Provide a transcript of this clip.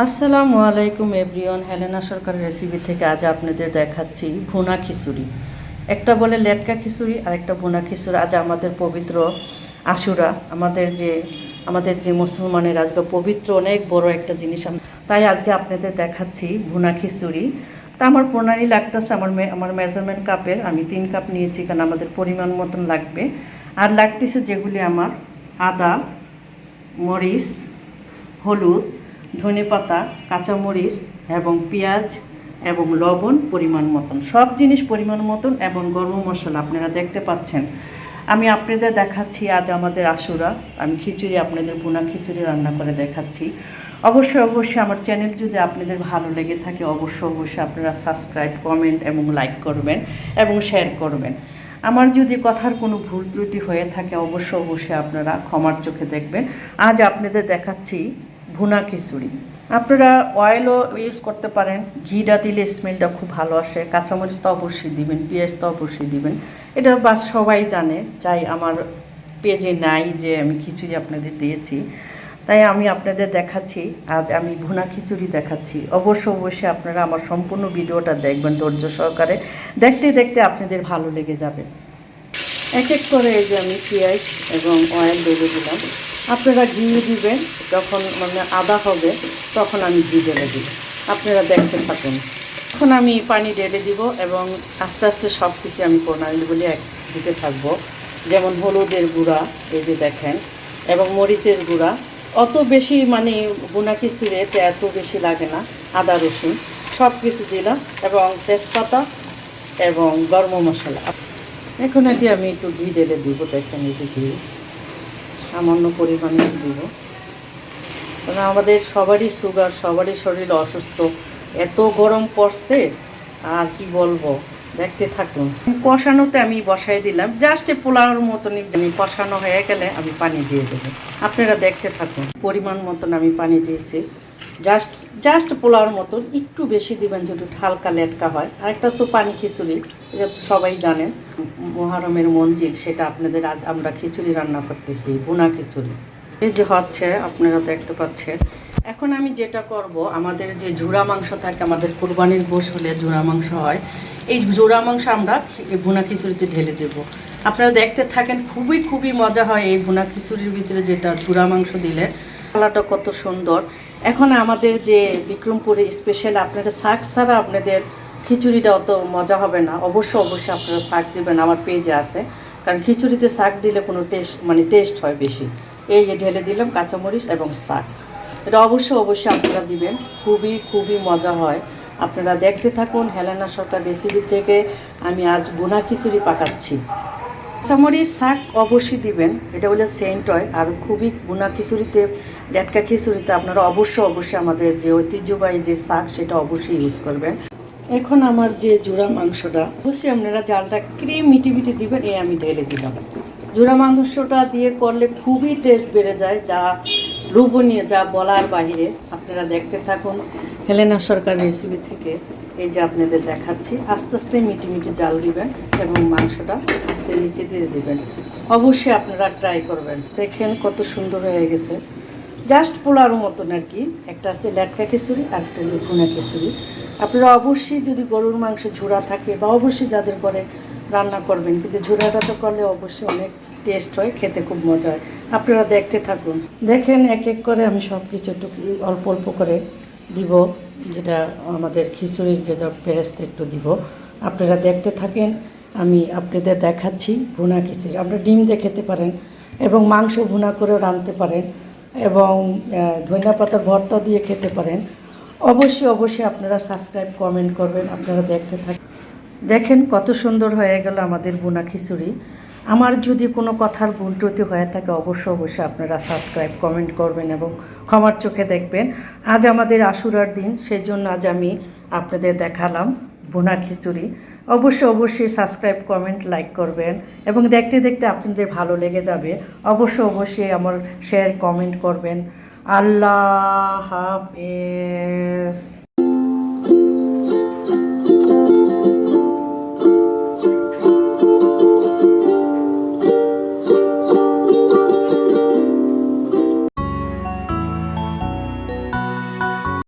আসসালামু আলাইকুম everyone, Helena সরকারের রেসিপি থেকে আজ আপনাদের দেখাচ্ছি ভুনা খিচুড়ি। একটা বলে লেটকা খিচুড়ি আর একটা ভুনা খিচুড়ি। আজ আমাদের পবিত্র আশুরা, আমাদের যে মুসলমানের আজকে পবিত্র অনেক বড় একটা জিনিস, তাই আজকে আপনাদের দেখাচ্ছি ভুনা খিচুড়ি। তা আমার প্রণালী লাগতেছে আমার মেজারমেন্ট কাপের, আমি 3 কাপ নিয়েছি, কারণ আমাদের পরিমাণ মতন লাগবে। আর লাগতেছে যেগুলি আমার আদা, মরিচ, হলুদ, ধনেপাতা, কাঁচামরিচ এবং পেঁয়াজ এবং লবণ পরিমাণ মতন, সব জিনিস পরিমাণ মতন, এবং গরম মশলা আপনারা দেখতে পাচ্ছেন। আমি আপনাদের দেখাচ্ছি আজ আমাদের আশুরা, আমি খিচুড়ি, আপনাদের ভুনা খিচুড়ি রান্না করে দেখাচ্ছি। অবশ্যই আমার চ্যানেল যদি আপনাদের ভালো লেগে থাকে অবশ্যই আপনারা সাবস্ক্রাইব, কমেন্ট এবং লাইক করবেন এবং শেয়ার করবেন। আমার যদি কথার কোনো ভুল ত্রুটি হয়ে থাকে অবশ্যই আপনারা ক্ষমার চোখে দেখবেন। আজ আপনাদের দেখাচ্ছি ভুনা খিচুড়ি। আপনারা অয়েলও ইউজ করতে পারেন, ঘিটা দিলে স্মেলটা খুব ভালো আসে, কাঁচামরিচ তো অবশ্যই দিবেন, পেঁয়াজ তো অবশ্যই দিবেন। এটা বাস সবাই জানে, চাই আমার পেজে নাই যে আমি খিচুড়ি আপনাদের দিয়েছি, তাই আমি আপনাদের দেখাচ্ছি। আজ আমি ভুনা খিচুড়ি দেখাচ্ছি। অবশ্যই আপনারা আমার সম্পূর্ণ ভিডিওটা দেখবেন ধৈর্য সহকারে। দেখতে দেখতে আপনাদের ভালো লেগে যাবে। এক এক করে এই যে আমি পেঁয়াজ এবং অয়েল ঢেলে দিলাম। আপনারা ঘি দিবেন যখন আদা হবে, তখন আমি ঘি ঢেলে দিই। আপনারা দেখতে থাকুন। এখন আমি পানি ঢেলে দিব এবং আস্তে আস্তে সব কিছু আমি প্রণালীগুলি দিতে থাকবো। যেমন হলুদের গুঁড়া, এই যে দেখেন, এবং মরিচের গুঁড়া। অত বেশি ভুনা খিচুড়িতে এত বেশি লাগে না। আদা রসুন সব কিছু দিলাম এবং তেজপাতা এবং গরম মশলা। এখন এটি আমি একটু ঘি ঢেলে দিব। দেখেন এই যে ঘি সামান্য পরিমাণে দিব, কারণ আমাদের সবারই সুগার, সবারই শরীর অসুস্থ, এত গরম পড়ছে আর কি বলবো। দেখতে থাকুন। কষানোতে আমি বসাই দিলাম, জাস্ট পোলাওর মতনই, কষানো হয়ে গেলে আমি পানি দিয়ে দেবো। আপনারা দেখতে থাকুন। পরিমাণ মতন আমি পানি দিয়েছি, জাস্ট পোলাওর মতন, একটু বেশি দিবেন যদি হালকা লেটকা হয়। আরেকটা তো পানি খিচুড়ি, এটা তো সবাই জানেন, মুহররমের মঞ্জিল, সেটা আপনাদের আজ আমরা খিচুড়ি রান্না করতেছি, ভুনা খিচুড়ি। এই যে হচ্ছে, আপনারা দেখতে পাচ্ছেন। এখন আমি যেটা করব, আমাদের যে ঝুরা মাংস থাকে, আমাদের কুরবানির গোশ হলে ঝুরা মাংস হয়, এই ঝুরা মাংস আমরা এই ভুনা খিচুড়িতে ঢেলে দেব। আপনারা দেখতে থাকেন, খুবই মজা হয় এই ভুনা খিচুড়ির ভিতরে যেটা ঝুরা মাংস দিলে। কালারটা কত সুন্দর। এখন আমাদের যে বিক্রমপুরে স্পেশাল, আপনারা শাক ছাড়া আপনাদের খিচুড়িটা অত মজা হবে না। অবশ্যই আপনারা শাক দেবেন, আমার পেজে আছে, কারণ খিচুড়িতে শাক দিলে কোনো টেস্ট হয় বেশি। এই যে ঢেলে দিলাম কাঁচামরিচ এবং শাক, এটা অবশ্যই আপনারা দিবেন। খুবই মজা হয়। আপনারা দেখতে থাকুন। হেলেনা সরকার রেসিপি থেকে আমি আজ ভুনা খিচুড়ি পাকাচ্ছি। কাঁচামরিচ শাক অবশ্যই দিবেন, এটা হলে সেন্ট হয়। আর ভুনা খিচুড়িতে, লেটকা খিচুড়িতে আপনারা অবশ্যই আমাদের যে ঐতিহ্যবাহী যে শাক, সেটা অবশ্যই ইউজ করবেন। এখন আমার যে জোড়া মাংসটা, অবশ্যই আপনারা জালটা ক্রিম মিটি দিবেন। আমি ঢেলে দিলাম। জোড়া মাংসটা দিয়ে করলে খুবই টেস্ট বেড়ে যায়, যা লোভনীয়, যা বলার বাহিরে। আপনারা দেখতে থাকুন হেলেনা সরকার রেসিপি থেকে। এই যে আপনাদের দেখাচ্ছি, আস্তে মিটি জাল দিবেন এবং মাংসটা আস্তে নিচে দিয়ে দিবেন। অবশ্যই আপনারা ট্রাই করবেন। দেখেন কত সুন্দর হয়ে গেছে, জাস্ট পোলার মতন আর কি। একটা আছে লেটকা খিচুড়ি আর একটা ভুনা খিচুড়ি। আপনারা অবশ্যই, যদি গরুর মাংস ঝুরা থাকে, বা অবশ্যই যাদের করে রান্না করবেন, কিন্তু ঝুরাটা তো করলে অবশ্যই অনেক টেস্ট হয়, খেতে খুব মজা হয়। আপনারা দেখতে থাকুন। দেখেন এক এক করে আমি সব কিছু একটু অল্প করে দিব, যেটা আমাদের খিচুড়ির যেটা পেরেস্তা একটু দিব। আপনারা দেখতে থাকেন। আমি আপনাদের দেখাচ্ছি ভুনা খিচুড়ি। আপনারা ডিম দিয়ে খেতে পারেন এবং মাংস ভুনা করেও রাঁধতে পারেন এবং ধনিয়া পাতার ভর্তা দিয়ে খেতে পারেন। অবশ্যই আপনারা সাবস্ক্রাইব, কমেন্ট করবেন। আপনারা দেখতে থাকেন। দেখেন কত সুন্দর হয়ে গেল আমাদের ভুনা খিচুড়ি। আমার যদি কোনো কথার ভুল ত্রুটি হয়ে থাকে অবশ্যই আপনারা সাবস্ক্রাইব, কমেন্ট করবেন এবং ক্ষমার চোখে দেখবেন। আজ আমাদের আশুরার দিন, সেই জন্য আজ আমি আপনাদের দেখালাম ভুনা খিচুড়ি। অবশ্যই সাবস্ক্রাইব, কমেন্ট, লাইক করবেন এবং দেখতে দেখতে আপনাদের ভালো লেগে যাবে। অবশ্যই আমার শেয়ার, কমেন্ট করবেন। আল্লাহ হাফেজ।